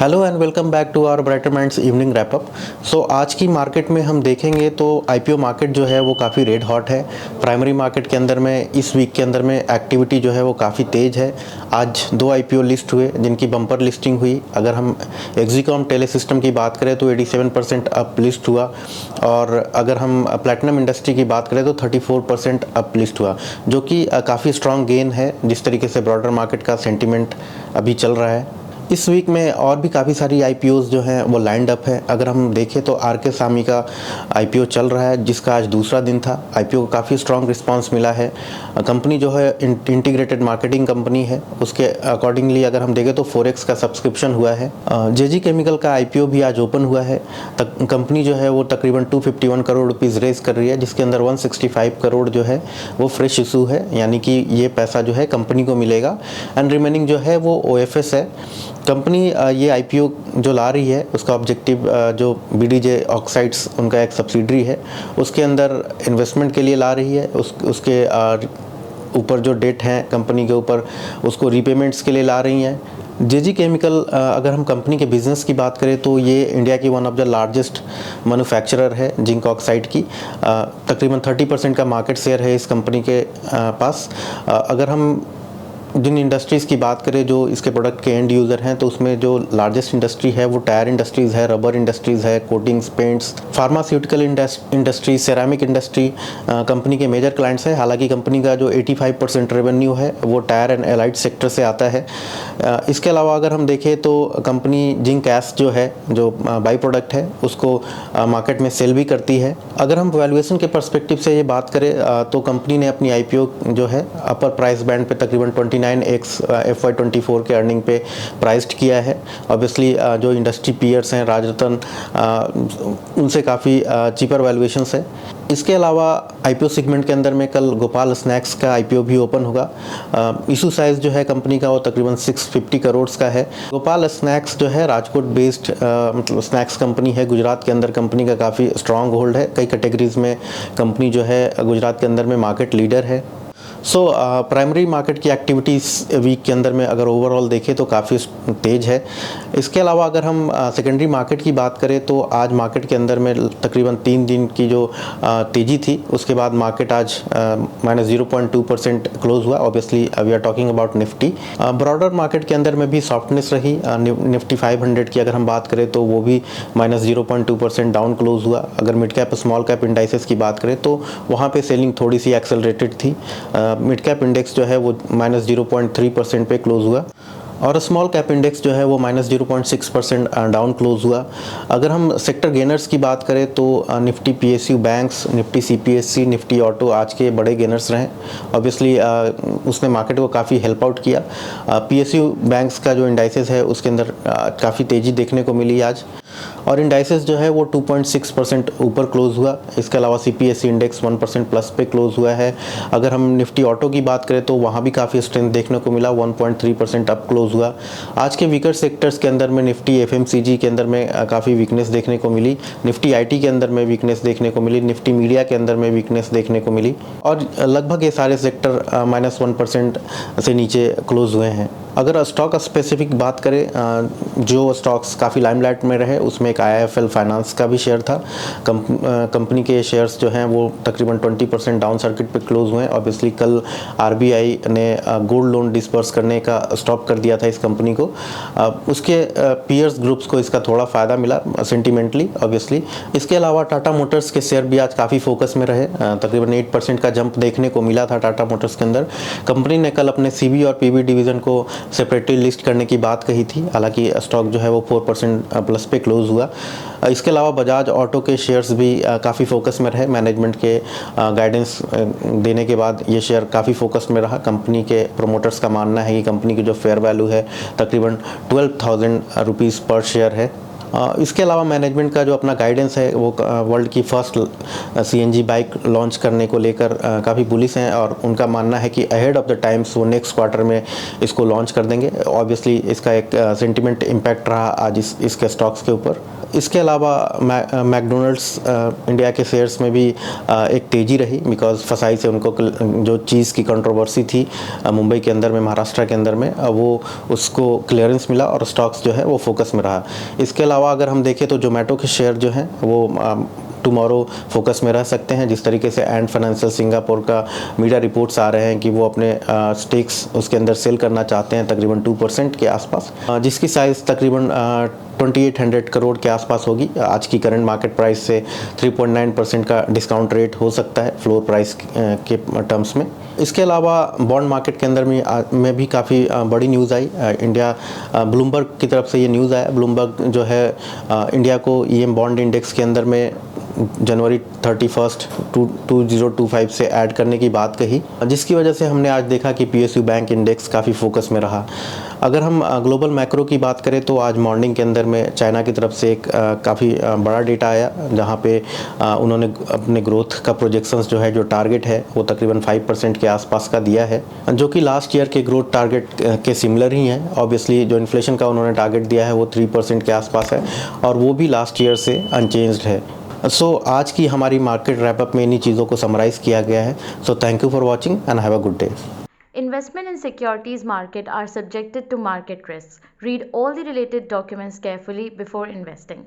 Hello and welcome back to our brighter minds evening wrap up. So आज की market में हम देखेंगे तो आईपीओ मार्केट जो है वो काफ़ी रेड हॉट है। प्राइमरी मार्केट के अंदर में इस वीक के अंदर में एक्टिविटी जो है वो काफ़ी तेज़ है। आज 2 आईपीओ लिस्ट हुए जिनकी बम्पर लिस्टिंग हुई। अगर हम एक्जिकॉम टेली सिस्टम की बात करें तो 87% अप लिस्ट हुआ, और अगर हम प्लैटिनम इंडस्ट्री की बात करें तो 34% अप लिस्ट हुआ, जो कि काफ़ी स्ट्रॉन्ग गेन है जिस तरीके से ब्रॉडर मार्केट का सेंटिमेंट अभी चल रहा है। इस वीक में और भी काफ़ी सारी आईपीओज़ जो हैं वो लाइंड अप है। अगर हम देखें तो आरके सामी का आईपीओ चल रहा है जिसका आज दूसरा दिन था। आईपीओ को काफ़ी स्ट्रॉन्ग रिस्पांस मिला है। कंपनी जो है इंटीग्रेटेड मार्केटिंग कंपनी है, उसके अकॉर्डिंगली अगर हम देखें तो 4x का सब्सक्रिप्शन हुआ है। जेजी केमिकल का आईपीओ भी आज ओपन हुआ है। कंपनी जो है वो तकरीबन 251 करोड़ रुपीज़ रेज कर रही है, जिसके अंदर 165 करोड़ जो है वो फ्रेश इशू है, यानी कि ये पैसा जो है कंपनी को मिलेगा एंड रिमेनिंग जो है वो ओएफएस है। कंपनी ये आईपीओ जो ला रही है उसका ऑब्जेक्टिव जो बीडीजे ऑक्साइड्स उनका एक सब्सिडरी है उसके अंदर इन्वेस्टमेंट के लिए ला रही है। उसके ऊपर जो डेट हैं कंपनी के ऊपर उसको रीपेमेंट्स के लिए ला रही हैं। जेजी केमिकल अगर हम कंपनी के बिज़नेस की बात करें तो ये इंडिया की one of the largest manufacturer है जिंक ऑक्साइड की। तकरीबन 30% का मार्केट शेयर है इस कंपनी के पास। अगर हम जिन इंडस्ट्रीज़ की बात करें जो इसके प्रोडक्ट के एंड यूज़र हैं तो उसमें जो लार्जेस्ट इंडस्ट्री है वो टायर इंडस्ट्रीज़ है, रबर इंडस्ट्रीज़ है, coatings, paints, pharmaceutical industry, ceramic industry company के मेजर क्लाइंट्स हैं। हालांकि कंपनी का जो 85% रेवेन्यू है वो टायर एंड एलाइड सेक्टर से आता है। इसके अलावा अगर हम देखें तो कंपनी जिंक गैस जो है, जो बाई प्रोडक्ट है, उसको मार्केट में सेल भी करती है। अगर हम वैल्यूएशन के पर्सपेक्टिव से ये बात करें तो कंपनी ने अपनी आईपीओ जो है अपर प्राइस बैंड पे तकरीबन 29x FY24 के अर्निंग पे प्राइस्ड किया है। ऑब्वियसली जो इंडस्ट्री पीयर्स हैं राजरतन, उनसे काफ़ी चीपर वैल्यूएशंस है। इसके अलावा आईपीओ सेगमेंट के अंदर में कल गोपाल स्नैक्स का आईपीओ भी ओपन होगा। इशू साइज़ जो है कंपनी का वो तकरीबन 650 करोड़ का है। गोपाल स्नैक्स जो है राजकोट बेस्ड मतलब स्नैक्स कंपनी है। गुजरात के अंदर कंपनी का काफ़ी स्ट्रॉन्ग होल्ड है। कई कैटेगरीज में कंपनी जो है गुजरात के अंदर में मार्केट लीडर है। प्राइमरी मार्केट की एक्टिविटीज़ वीक के अंदर में अगर ओवरऑल देखें तो काफ़ी तेज़ है। इसके अलावा अगर हम सेकेंडरी मार्केट की बात करें तो आज मार्केट के अंदर में तकरीबन 3 दिन की जो तेज़ी थी उसके बाद मार्केट आज -0.2% क्लोज हुआ। Obviously we are talking about Nifty. Broader market के अंदर में भी सॉफ्टनेस रही। निफ्टी 500 की अगर हम बात करें तो वो भी -0.2% डाउन क्लोज हुआ। अगर mid cap small cap indices की बात करें तो वहाँ पे सेलिंग थोड़ी सी एक्सेलरेटेड थी। मिड कैप इंडेक्स जो है वो -0.3% पे क्लोज हुआ और स्मॉल कैप इंडेक्स जो है वो -0.6% डाउन क्लोज हुआ। अगर हम सेक्टर गेनर्स की बात करें तो Nifty PSU banks, Nifty CPSC, Nifty auto आज के बड़े गेनर्स रहे। ऑब्वियसली उसने मार्केट को काफ़ी हेल्प आउट किया। पीएसयू बैंक्स का जो इंडाइसेस है उसके अंदर काफ़ी तेज़ी देखने को मिली आज, और इंडाइसेस जो है वो 2.6% ऊपर क्लोज हुआ। इसके अलावा सीपीएससी इंडेक्स 1% प्लस पे क्लोज हुआ है। अगर हम निफ्टी ऑटो की बात करें तो वहाँ भी काफ़ी स्ट्रेंथ देखने को मिला, 1.3% अप क्लोज हुआ। आज के वीकर सेक्टर्स के अंदर में निफ्टी एफएमसीजी के अंदर में काफ़ी वीकनेस देखने को मिली, निफ्टी आईटी के अंदर में वीकनेस देखने को मिली, निफ्टी मीडिया के अंदर में वीकनेस देखने को मिली, और लगभग ये सारे सेक्टर -1% से नीचे क्लोज हुए हैं। अगर स्टॉक स्पेसिफिक बात करें जो स्टॉक्स काफ़ी लाइमलाइट में रहे उसमें एक आईआईएफएल फाइनेंस का भी शेयर था। कंपनी के शेयर्स जो हैं वो तकरीबन 20% डाउन सर्किट पे क्लोज हुए हैं। ऑब्वियसली कल आरबीआई ने गोल्ड लोन डिस्पर्स करने का स्टॉप कर दिया था इस कंपनी को। उसके पीयर्स ग्रुप्स को इसका थोड़ा फ़ायदा मिला सेंटिमेंटली ऑब्वियसली। इसके अलावा टाटा मोटर्स के शेयर भी आज काफ़ी फोकस में रहे। तकरीबन 8% का जंप देखने को मिला था टाटा मोटर्स के अंदर। कंपनी ने कल अपने सीवी और पीवी डिवीज़न को सेपरेटली लिस्ट करने की बात कही थी, हालांकि स्टॉक जो है वो 4% प्लस पे क्लोज हुआ। इसके अलावा बजाज ऑटो के शेयर्स भी काफ़ी फोकस में रहे। मैनेजमेंट के गाइडेंस देने के बाद ये शेयर काफ़ी फोकस में रहा। कंपनी के प्रोमोटर्स का मानना है कि कंपनी की जो फेयर वैल्यू है तकरीबन 12,000 रुपीज़ पर शेयर है। इसके अलावा मैनेजमेंट का जो अपना गाइडेंस है वो वर्ल्ड की फर्स्ट सीएनजी बाइक लॉन्च करने को लेकर काफ़ी बुलिश हैं और उनका मानना है कि अहेड ऑफ द टाइम्स वो नेक्स्ट क्वार्टर में इसको लॉन्च कर देंगे। ऑब्वियसली इसका एक सेंटिमेंट इम्पैक्ट रहा आज इसके स्टॉक्स के ऊपर। इसके अलावा मैकडोनल्ड्स इंडिया के शेयर्स में भी एक तेज़ी रही बिकॉज फसाई से उनको जो चीज़ की कंट्रोवर्सी थी मुंबई के अंदर में, महाराष्ट्र के अंदर में, वो उसको क्लियरेंस मिला और स्टॉक्स जो है वो फोकस में रहा। इसके अलावा अगर हम देखें तो जोमेटो के शेयर जो हैं वो टुमारो फोकस में रह सकते हैं। जिस तरीके से एंड फाइनेंशियल सिंगापुर का मीडिया रिपोर्ट्स आ रहे हैं कि वो अपने स्टेक्स उसके अंदर सेल करना चाहते हैं तकरीबन 2% के आसपास, जिसकी साइज़ तकरीबन 2800 करोड़ के आसपास होगी। आज की करंट मार्केट प्राइस से 3.9% का डिस्काउंट रेट हो सकता है फ्लोर प्राइस के टर्म्स में। इसके अलावा बॉन्ड मार्केट के अंदर में भी काफ़ी बड़ी न्यूज़ आई। इंडिया ब्लूमबर्ग की तरफ से ये न्यूज़ आया। ब्लूमबर्ग जो है इंडिया को ईएम बॉन्ड इंडेक्स के अंदर में जनवरी 31 2025 से ऐड करने की बात कही, जिसकी वजह से हमने आज देखा कि पीएसयू बैंक इंडेक्स काफ़ी फोकस में रहा। अगर हम ग्लोबल मैक्रो की बात करें तो आज मॉर्निंग के अंदर में चाइना की तरफ से एक काफ़ी बड़ा डेटा आया जहां पे उन्होंने अपने ग्रोथ का प्रोजेक्शंस जो है, जो टारगेट है वो तकरीबन 5% के आसपास का दिया है, जो कि लास्ट ईयर के ग्रोथ टारगेट के सिमिलर ही हैं। ऑब्वियसली जो इन्फ्लेशन का उन्होंने टारगेट दिया है वो 3% के आसपास है और वो भी लास्ट ईयर से अनचेंज्ड है। आज की हमारी मार्केट रैपअप में इन्हीं चीज़ों को समराइज़ किया गया है। Thank you for watching and have a good day. Investment in securities market are subjected to market risks. Read all the related documents carefully before investing.